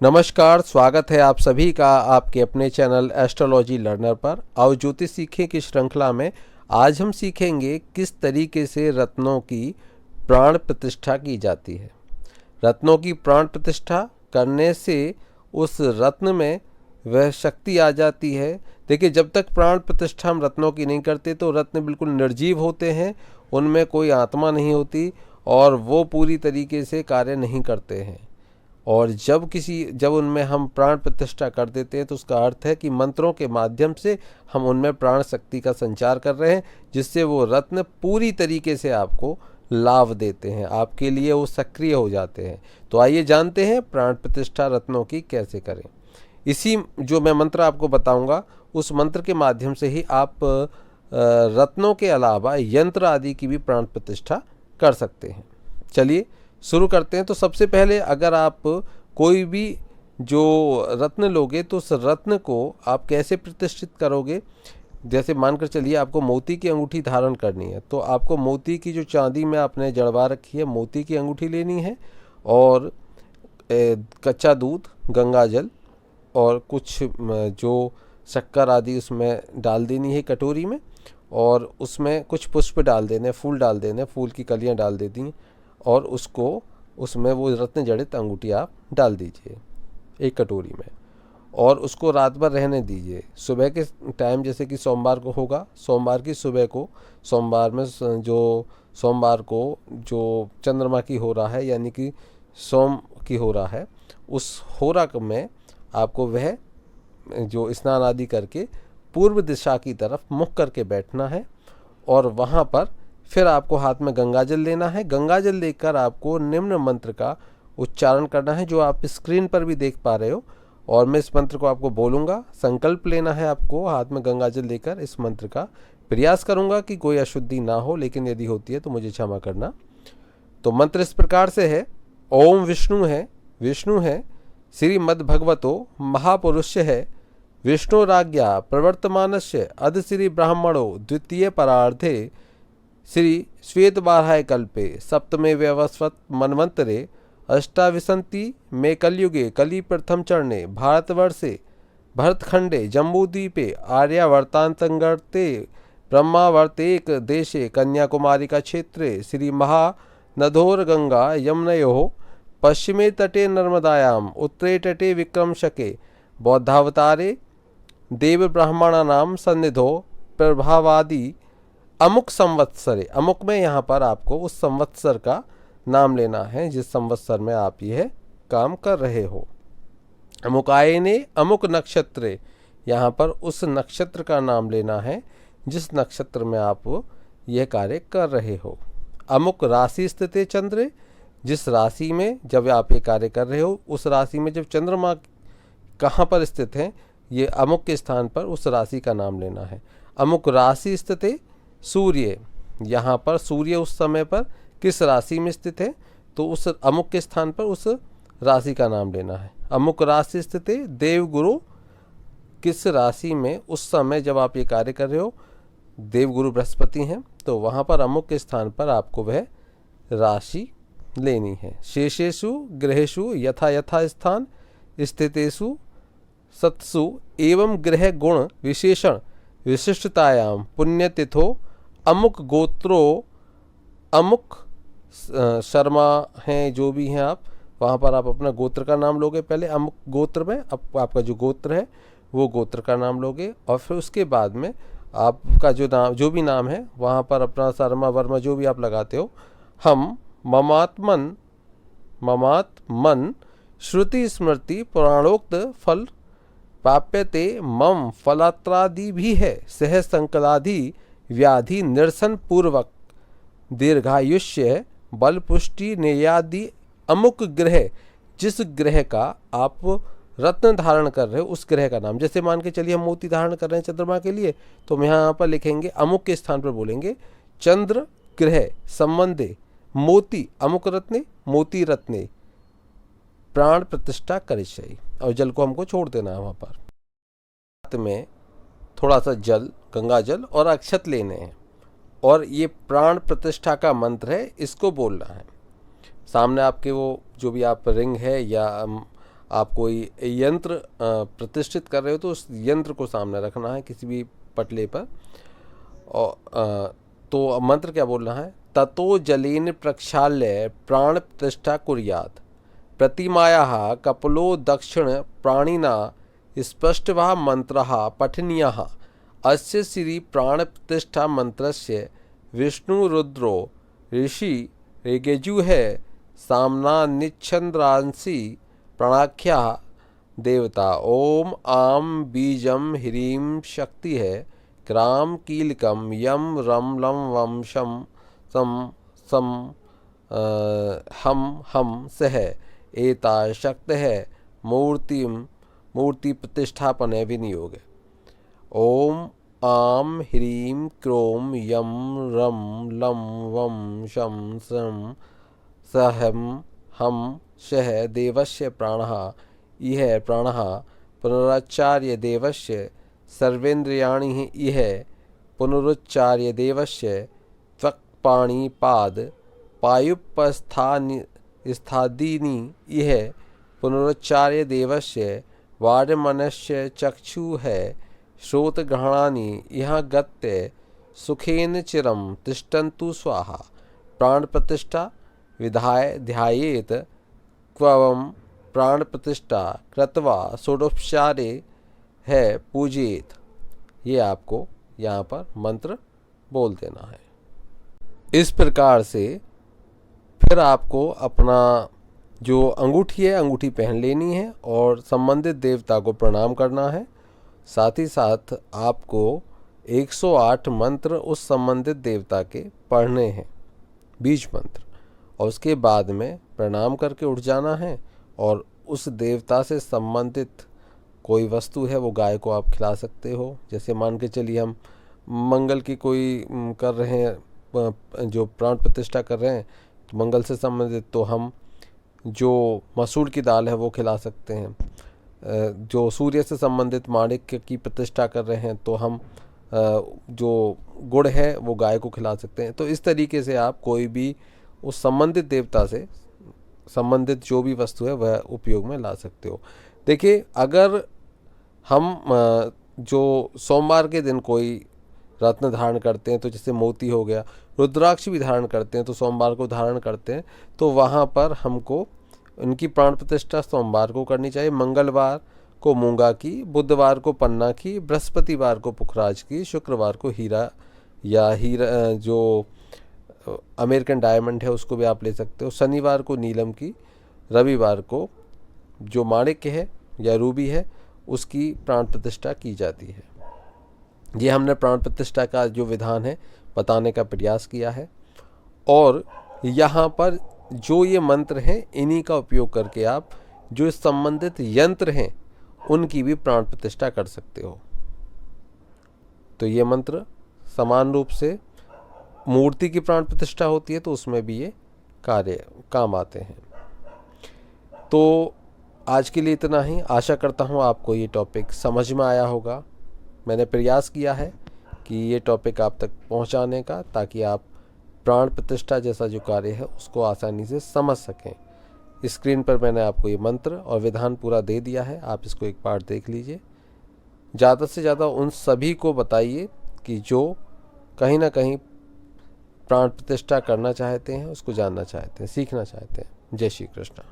नमस्कार, स्वागत है आप सभी का आपके अपने चैनल एस्ट्रोलॉजी लर्नर पर। आओ ज्योतिष सीखें की श्रृंखला में आज हम सीखेंगे किस तरीके से रत्नों की प्राण प्रतिष्ठा की जाती है। रत्नों की प्राण प्रतिष्ठा करने से उस रत्न में वह शक्ति आ जाती है। देखिए, जब तक प्राण प्रतिष्ठा हम रत्नों की नहीं करते तो रत्न बिल्कुल निर्जीव होते हैं, उनमें कोई आत्मा नहीं होती और वो पूरी तरीके से कार्य नहीं करते हैं। और जब उनमें हम प्राण प्रतिष्ठा कर देते हैं तो उसका अर्थ है कि मंत्रों के माध्यम से हम उनमें प्राण शक्ति का संचार कर रहे हैं, जिससे वो रत्न पूरी तरीके से आपको लाभ देते हैं, आपके लिए वो सक्रिय हो जाते हैं। तो आइए जानते हैं प्राण प्रतिष्ठा रत्नों की कैसे करें। इसी जो मैं मंत्र आपको बताऊंगा उस मंत्र के माध्यम से ही आप रत्नों के अलावा यंत्र आदि की भी प्राण प्रतिष्ठा कर सकते हैं। चलिए शुरू करते हैं। तो सबसे पहले अगर आप कोई भी जो रत्न लोगे तो उस रत्न को आप कैसे प्रतिष्ठित करोगे। जैसे मानकर चलिए आपको मोती की अंगूठी धारण करनी है, तो आपको मोती की जो चांदी में आपने जड़वा रखी है मोती की अंगूठी लेनी है और कच्चा दूध, गंगा जल और कुछ जो शक्कर आदि उसमें डाल देनी है कटोरी में, और उसमें कुछ पुष्प डाल देने, फूल डाल देने, फूल की कलियां डाल दे दी और उसमें वो रत्न जड़ित अंगूठी आप डाल दीजिए एक कटोरी में और उसको रात भर रहने दीजिए। सुबह के टाइम, जैसे कि सोमवार को होगा, सोमवार की सुबह को, सोमवार को जो चंद्रमा की हो रहा है यानी कि सोम की हो रहा है, उस होरा में आपको वह जो स्नान आदि करके पूर्व दिशा की तरफ मुख करके बैठना है और वहाँ पर फिर आपको हाथ में गंगाजल लेना है। गंगाजल लेकर आपको निम्न मंत्र का उच्चारण करना है जो आप स्क्रीन पर भी देख पा रहे हो, और मैं इस मंत्र को आपको बोलूँगा। संकल्प लेना है आपको हाथ में गंगाजल लेकर इस मंत्र का। प्रयास करूँगा कि कोई अशुद्धि ना हो, लेकिन यदि होती है तो मुझे क्षमा करना। तो मंत्र इस प्रकार से है। ओम विष्णु है श्रीमद्भगवतो महापुरुष है विष्णुराज्ञा प्रवर्तमानस्य अध श्री ब्राह्मणो द्वितीय परार्धे श्री श्वेतवाराह कल्पे सप्तमे व्यवस्वत मन्वंतरे अष्टाविंशति में कलयुगे कली प्रथम चरणे भारतवर्षे भरतखंडे जम्बूद्वीपे आर्यावर्तांतर्गते ब्रह्मावर्तेक देशे कन्याकुमारी का क्षेत्रे श्री महानदोर गंगा यमुनयोः पश्चिमे तटे नर्मदायाम उत्तरे तटे विक्रमशके बौद्धावतारे देव ब्राह्मणानाम सन्निधो प्रभावादि अमुक संवत्सरे। अमुक में यहाँ पर आपको उस संवत्सर का नाम लेना है जिस संवत्सर में आप यह काम कर रहे हो। अमुकायने अमुक नक्षत्रे, यहाँ पर उस नक्षत्र का नाम लेना है जिस नक्षत्र में आप यह कार्य कर रहे हो। अमुक राशि स्थित चंद्रे, जिस राशि में जब आप ये कार्य कर रहे हो उस राशि में जब चंद्रमा कहाँ पर स्थित है, ये अमुक के स्थान पर उस राशि का नाम लेना है। अमुक राशि स्थित सूर्य, यहाँ पर सूर्य उस समय पर किस राशि में स्थित है तो उस अमुक के स्थान पर उस राशि का नाम लेना है। अमुक राशि स्थित देवगुरु, किस राशि में उस समय जब आप ये कार्य कर रहे हो देवगुरु बृहस्पति हैं, तो वहाँ पर अमुक के स्थान पर आपको वह राशि लेनी है। शेषेषु ग्रहेषु यथा यथा स्थान स्थितेषु सत्सु एवं ग्रह गुण विशेषण विशिष्टतायाम पुण्यतिथो अमुक गोत्रो, अमुक शर्मा हैं जो भी हैं आप, वहाँ पर आप अपना गोत्र का नाम लोगे। पहले अमुक गोत्र में आपका जो गोत्र है वो गोत्र का नाम लोगे और फिर उसके बाद में आपका जो भी नाम है वहाँ पर अपना शर्मा वर्मा जो भी आप लगाते हो। हम ममात्मन श्रुति स्मृति पुराणोक्त फल प्राप्यते मम फलात्रादि भी है सह संकलादि व्याधि निरसन पूर्वक दीर्घायुष्य बल पुष्टि नेयादि अमुक ग्रह, जिस ग्रह का आप रत्न धारण कर रहे हो उस ग्रह का नाम। जैसे मान के चलिए हम मोती धारण कर रहे हैं चंद्रमा के लिए, तो हम यहाँ पर लिखेंगे अमुक के स्थान पर बोलेंगे चंद्र ग्रह संबंधे मोती अमुक रत्ने मोती रत्ने प्राण प्रतिष्ठा करिष्यति, और जल को हमको छोड़ देना है वहाँ पर। हाथ में थोड़ा सा जल, गंगा जल और अक्षत लेने हैं और ये प्राण प्रतिष्ठा का मंत्र है, इसको बोलना है। सामने आपके वो जो भी आप रिंग है या आप कोई यंत्र प्रतिष्ठित कर रहे हो तो उस यंत्र को सामने रखना है किसी भी पटले पर। और तो अब मंत्र क्या बोलना है, ततो जलेन प्रक्षाल्य प्राण प्रतिष्ठा कुर्यात् प्रतिमायाः कपलो दक्षिण प्राणिना स्पष्टः मंत्रः पठनीयः। अस्य श्री प्राण प्रतिष्ठा मंत्रस्य विष्णु रुद्रो ऋषि ऋग्यजुः सामना निच्छन्द्रांसि प्राणाख्या देवता। ओम आम बीजम ह्रीं शक्ति है क्राम कीलकम यम रम लम वम शम सम सम हम सह एता शक्त है मूर्ति प्रतिष्ठापने विनियोग। ओम आम ह्रीं क्रोम यम रम लम वम शम सम सहम हम शह देवस्य प्राणः इह प्राणः पुनरुच्चार्य देवस्य सर्वेन्द्रियाणि इह पुनरुच्चार्य देवस्य त्वक्पाणिपाद पायुपस्थानि इह पुनरुच्चार्य देवस्य वाडमनस्य चक्षुः श्रोतग्रहणानि इह गत्य सुखेन चिरं तिष्ठन्तु स्वाहा। प्राण प्रतिष्ठा विधाय ध्यायेत क्वं प्राण प्रतिष्ठा कृत्वा षोडोपचारे है पूजेत। ये आपको यहाँ पर मंत्र बोल देना है। इस प्रकार से फिर आपको अपना जो अंगूठी है अंगूठी पहन लेनी है और संबंधित देवता को प्रणाम करना है। साथ ही साथ आपको 108 मंत्र उस संबंधित देवता के पढ़ने हैं, बीज मंत्र, और उसके बाद में प्रणाम करके उठ जाना है और उस देवता से संबंधित कोई वस्तु है वो गाय को आप खिला सकते हो। जैसे मान के चलिए हम मंगल की कोई कर रहे हैं, जो प्राण प्रतिष्ठा कर रहे हैं मंगल से संबंधित, तो हम जो मसूर की दाल है वो खिला सकते हैं। जो सूर्य से संबंधित माणिक्य की प्रतिष्ठा कर रहे हैं तो हम जो गुड़ है वो गाय को खिला सकते हैं। तो इस तरीके से आप कोई भी उस संबंधित देवता से संबंधित जो भी वस्तु है वह उपयोग में ला सकते हो। देखिए, अगर हम जो सोमवार के दिन कोई रत्न धारण करते हैं, तो जैसे मोती हो गया, रुद्राक्ष भी धारण करते हैं तो सोमवार को धारण करते हैं, तो वहाँ पर हमको उनकी प्राण प्रतिष्ठा सोमवार को करनी चाहिए। मंगलवार को मूंगा की, बुधवार को पन्ना की, बृहस्पतिवार को पुखराज की, शुक्रवार को हीरा या हीरा जो अमेरिकन डायमंड है उसको भी आप ले सकते हो, शनिवार को नीलम की, रविवार को जो माणिक्य है या रूबी है उसकी प्राण प्रतिष्ठा की जाती है। ये हमने प्राण प्रतिष्ठा का जो विधान है बताने का प्रयास किया है। और यहाँ पर जो ये मंत्र हैं इन्हीं का उपयोग करके आप जो संबंधित यंत्र हैं उनकी भी प्राण प्रतिष्ठा कर सकते हो। तो ये मंत्र समान रूप से मूर्ति की प्राण प्रतिष्ठा होती है तो उसमें भी ये काम आते हैं। तो आज के लिए इतना ही। आशा करता हूँ आपको ये टॉपिक समझ में आया होगा। मैंने प्रयास किया है कि ये टॉपिक आप तक पहुँचाने का, ताकि आप प्राण प्रतिष्ठा जैसा जो कार्य है उसको आसानी से समझ सकें। स्क्रीन पर मैंने आपको ये मंत्र और विधान पूरा दे दिया है, आप इसको एक बार देख लीजिए। ज़्यादा से ज़्यादा उन सभी को बताइए कि जो कहीं ना कहीं प्राण प्रतिष्ठा करना चाहते हैं, उसको जानना चाहते हैं, सीखना चाहते हैं। जय श्री कृष्ण।